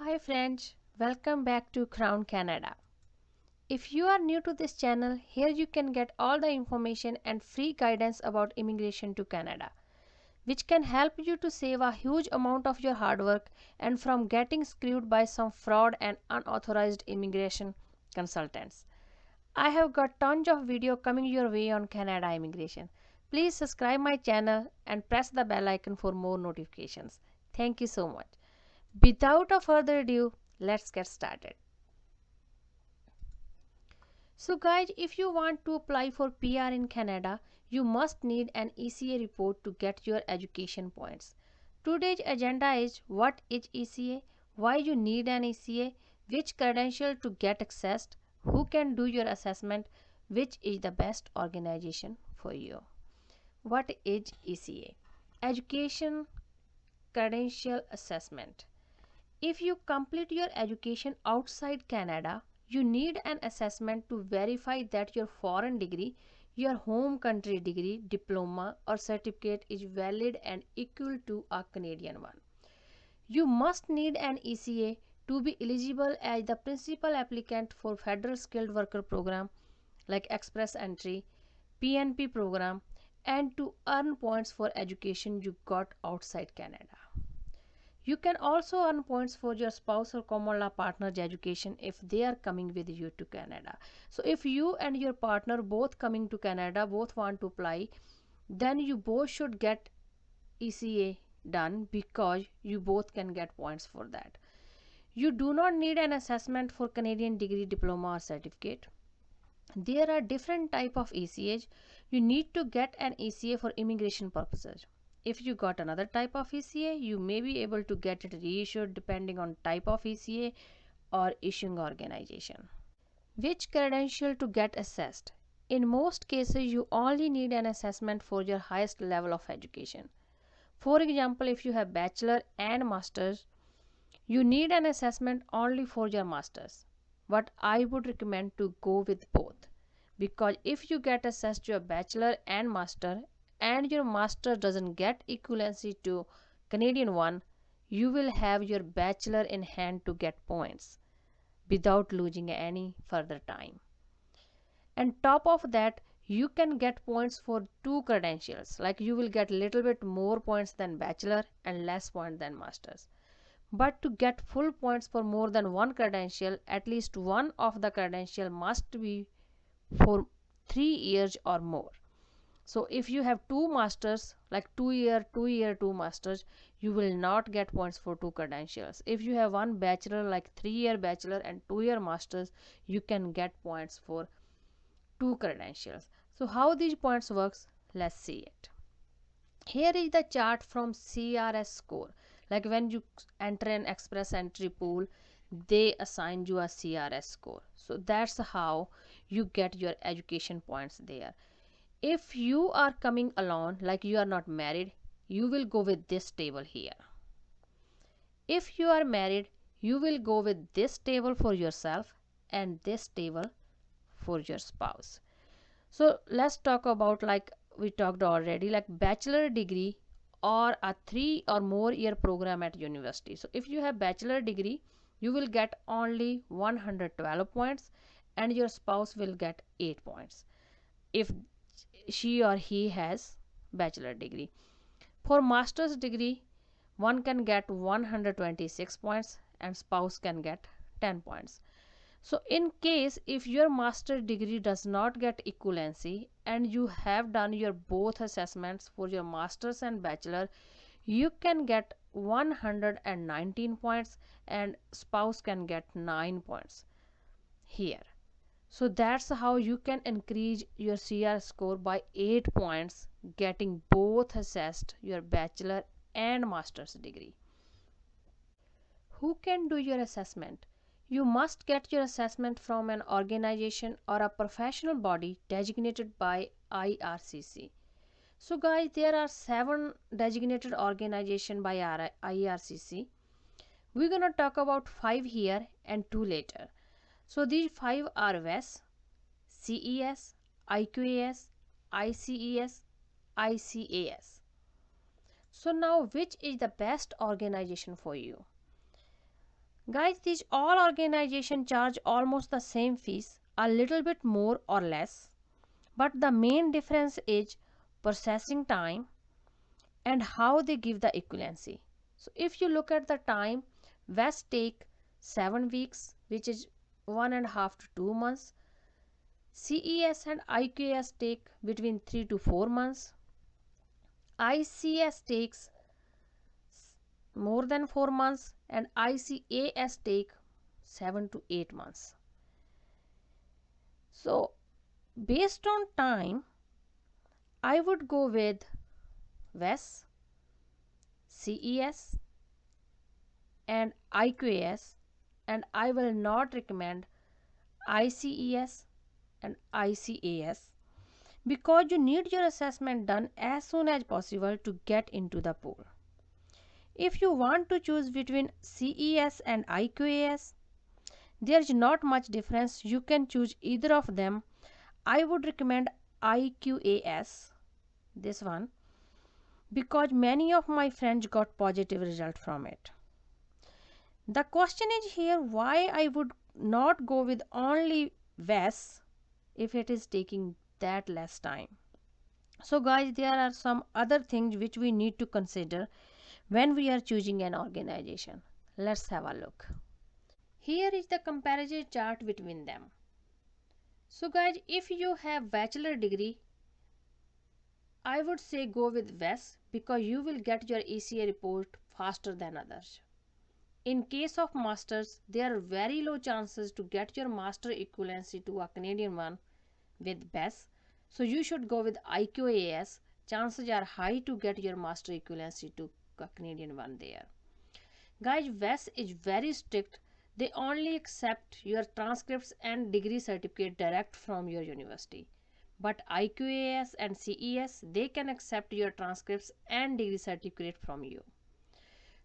Hi friends, welcome back to Crown Canada. If you are new to this channel, here you can get all the information and free guidance about immigration to Canada, which can help you to save a huge amount of your hard work and from getting screwed by some fraud and unauthorized immigration consultants. I have got tons of video coming your way on Canada immigration. Please subscribe my channel and press the bell icon for more notifications. Thank you so much. Without a further ado, let's get started. So guys, if you want to apply for PR in Canada, you must need an ECA report to get your education points. Today's agenda is what is ECA, why you need an ECA, which credential to get accessed, who can do your assessment, which is the best organization for you. What is ECA? Education Credential Assessment. If you complete your education outside Canada, you need an assessment to verify that your foreign degree, your home country degree, diploma or certificate is valid and equal to a Canadian one. You must need an ECA to be eligible as the principal applicant for Federal Skilled Worker Program like Express Entry, PNP program, and to earn points for education you got outside Canada. You can also earn points for your spouse or common law partner's education if they are coming with you to Canada. So if you and your partner both coming to Canada, both want to apply, then you both should get ECA done because you both can get points for that. You do not need an assessment for Canadian degree, diploma or certificate. There are different type of ECAs. You need to get an ECA for immigration purposes. If you got another type of ECA, you may be able to get it reissued depending on type of ECA or issuing organization. Which credential to get assessed? In most cases, you only need an assessment for your highest level of education. For example, if you have bachelor and masters, you need an assessment only for your masters. But I would recommend to go with both, because if you get assessed your bachelor and master and your master doesn't get equivalency to Canadian one, you will have your bachelor in hand to get points without losing any further time. And top of that, you can get points for two credentials, like you will get little bit more points than bachelor and less points than masters. But to get full points for more than one credential, at least one of the credential must be for 3 years or more. So if you have two masters, like 2 masters, you will not get points for two credentials. If you have one bachelor, like 3-year bachelor and 2-year masters, you can get points for two credentials. So how these points works, let's see it. Here is the chart from CRS score. Like when you enter an express entry pool, they assign you a CRS score. So that's how you get your education points there. If you are coming alone, like you are not married, you will go with this table here. If you are married, you will go with this table for yourself and this table for your spouse. So let's talk about, like we talked already, like bachelor degree or a 3 or more year program at university. So if you have bachelor degree, you will get only 112 points and your spouse will get 8 points if she or he has bachelor degree. For master's degree, one can get 126 points and spouse can get 10 points. So in case if your master degree does not get equivalency and you have done your both assessments for your masters and bachelor, you can get 119 points and spouse can get 9 points here. So that's how you can increase your CR score by 8 points, getting both assessed your bachelor and master's degree. Who can do your assessment? You must get your assessment from an organization or a professional body designated by IRCC. So guys, there are 7 designated organizations by IRCC. We're gonna talk about 5 here and 2 later. So these 5 are WES, CES, IQAS, ICES, ICAS. So now which is the best organization for you? Guys, these all organizations charge almost the same fees, a little bit more or less, but the main difference is processing time and how they give the equivalency. So if you look at the time, West take 7 weeks, which is 1.5 to 2 months. CES and IQAS take between 3 to 4 months. ICS takes more than 4 months and ICAS take 7 to 8 months. So based on time, I would go with WES, CES and IQAS, and I will not recommend ICES and ICAS because you need your assessment done as soon as possible to get into the pool. If you want to choose between CES and IQAS, there is not much difference. You can choose either of them. I would recommend IQAS, this one, because many of my friends got positive result from it. The question is here why I would not go with only WES if it is taking that less time. So guys, there are some other things which we need to consider when we are choosing an organization. Let's have a look. Here is the comparison chart between them. So guys, if you have bachelor degree, I would say go with WES because you will get your ECA report faster than others. In case of masters, there are very low chances to get your master equivalency to a Canadian one with BESS. So you should go with IQAS. Chances are high to get your master equivalency to a Canadian one there. Guys, WES is very strict. They only accept your transcripts and degree certificate direct from your university. But IQAS and CES, they can accept your transcripts and degree certificate from you.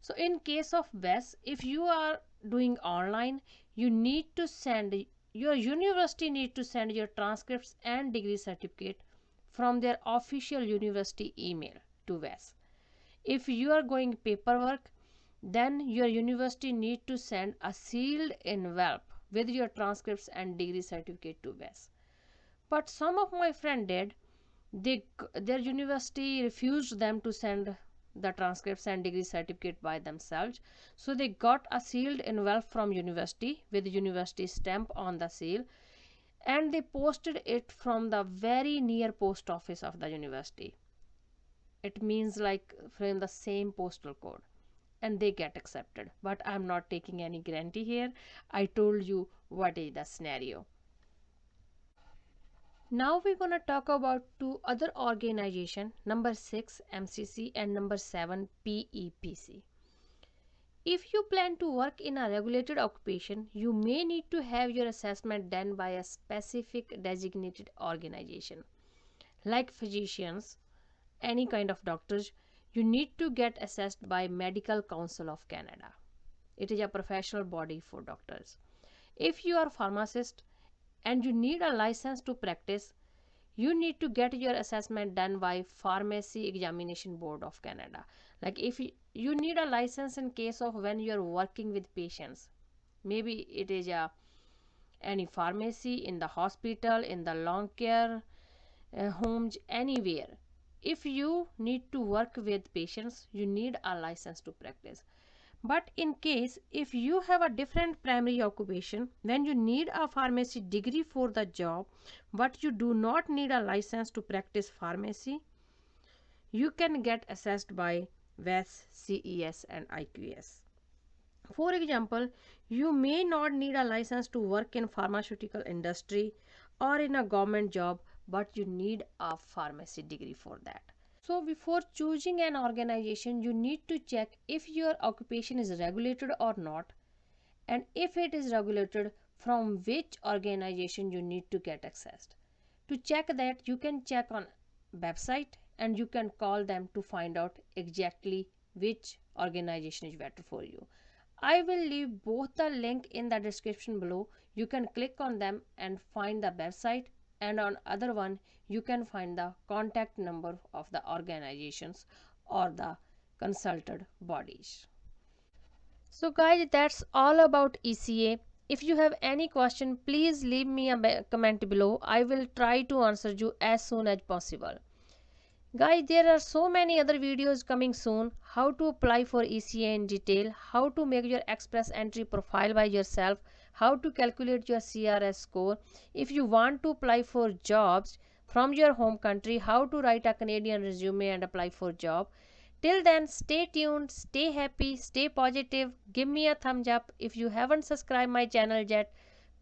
So in case of WES, if you are doing online, you need to send, your university need to send your transcripts and degree certificate from their official university email to WES. If you are going paperwork, then your university need to send a sealed envelope with your transcripts and degree certificate to WES. But some of my friends did, their university refused them to send the transcripts and degree certificate by themselves, so they got a sealed envelope from university with university stamp on the seal, and they posted it from the very near post office of the university. It means like from the same postal code, and they get accepted. But I'm not taking any guarantee here. I told you what is the scenario. Now we're going to talk about two other organizations, number 6 MCC and number 7 PEPC. If you plan to work in a regulated occupation, you may need to have your assessment done by a specific designated organization. Like physicians, any kind of doctors, you need to get assessed by Medical Council of Canada. It is a professional body for doctors. If you are a pharmacist and you need a license to practice, you need to get your assessment done by Pharmacy Examination Board of Canada. Like if you need a license in case of when you are working with patients, maybe it is any pharmacy in the hospital, in the long care homes, anywhere. If you need to work with patients, you need a license to practice. But in case if you have a different primary occupation, then you need a pharmacy degree for the job, but you do not need a license to practice pharmacy, you can get assessed by WES, CES and IQS. For example, you may not need a license to work in pharmaceutical industry or in a government job, but you need a pharmacy degree for that. So before choosing an organization, you need to check if your occupation is regulated or not, and if it is regulated, from which organization you need to get accessed. To check that, you can check on website and you can call them to find out exactly which organization is better for you. I will leave both the link in the description below. You can click on them and find the website, and on other one you can find the contact number of the organizations or the consulted bodies. So guys, that's all about ECA. If you have any question, please leave me a comment below. I will try to answer you as soon as possible. Guys, there are so many other videos coming soon. How to apply for ECA in detail, how to make your express entry profile by yourself, how to calculate your CRS score. If you want to apply for jobs from your home country, how to write a Canadian resume and apply for job. Till then, stay tuned, stay happy, stay positive. Give me a thumbs up. If you haven't subscribed my channel yet,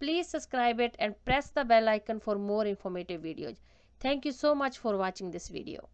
please subscribe it and press the bell icon for more informative videos. Thank you so much for watching this video.